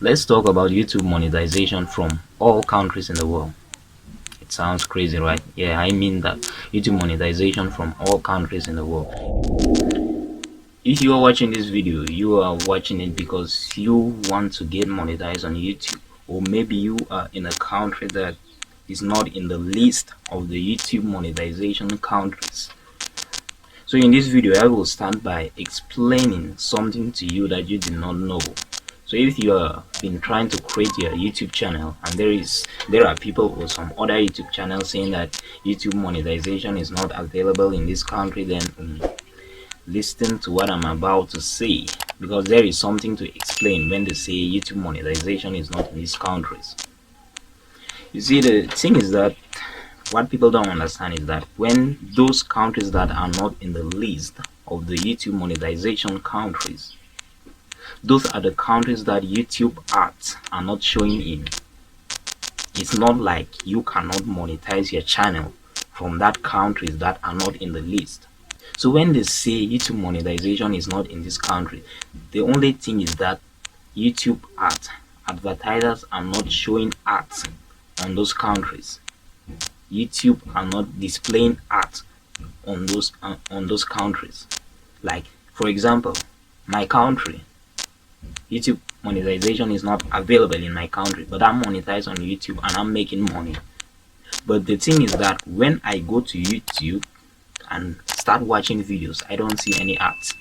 Let's talk about YouTube monetization from all countries in the world. It sounds crazy, right? Yeah, I mean that. YouTube monetization from all countries in the world. If you are watching this video, you are watching it because you want to get monetized on YouTube, or maybe you are in a country that is not in the list of the YouTube monetization countries. So in this video, I will start by explaining something to you that you did not know. So if you have been trying to create your YouTube channel and there are people or some other YouTube channels saying that YouTube monetization is not available in this country, then listen to what I'm about to say, because there is something to explain when they say YouTube monetization is not in these countries. You see, the thing is that what people don't understand is that when those countries that are not in the list of the YouTube monetization countries, those are the countries that YouTube ads are not showing in. It's not like you cannot monetize your channel from that countries that are not in the list. So when they say YouTube monetization is not in this country, the only thing is that YouTube ads, advertisers are not showing ads on those countries. YouTube are not displaying ads on those countries. Like, for example, my country, YouTube monetization is not available in my country, but I'm monetized on YouTube and I'm making money. But the thing is that when I go to YouTube and start watching videos, I don't see any ads.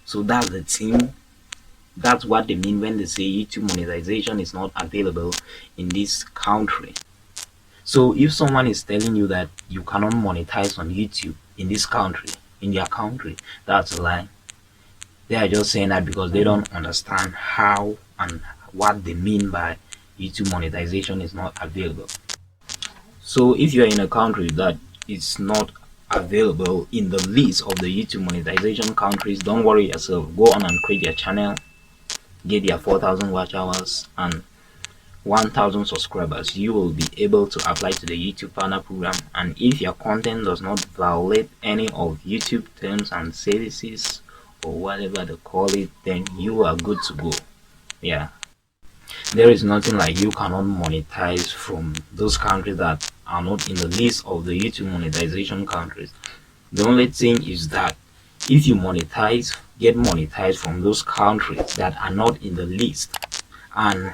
So that's the thing. That's what they mean when they say YouTube monetization is not available in this country. So if someone is telling you that you cannot monetize on YouTube in this country, in their country, that's a lie. They are just saying that because they don't understand how and what they mean by YouTube monetization is not available. So if you are in a country that is not available in the list of the YouTube monetization countries, don't worry yourself. Go on and create your channel, get your 4,000 watch hours and 1,000 subscribers. You will be able to apply to the YouTube partner program, and if your content does not violate any of YouTube terms and services or whatever they call it, then you are good to go. Yeah, there is nothing like you cannot monetize from those countries that are not in the list of the YouTube monetization countries. The only thing is that if you get monetized from those countries that are not in the list, and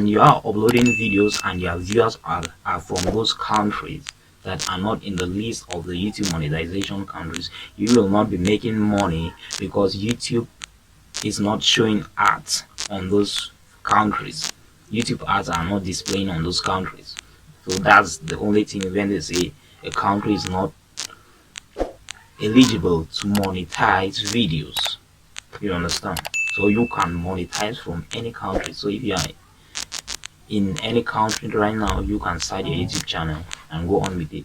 you are uploading videos and your viewers are from those countries that are not in the list of the YouTube monetization countries, you will not be making money because YouTube is not showing ads on those countries. YouTube ads are not displaying on those countries. So that's the only thing when they say a country is not eligible to monetize videos. You understand? So you can monetize from any country. So if you are in any country right now, you can start your YouTube channel and go on with it.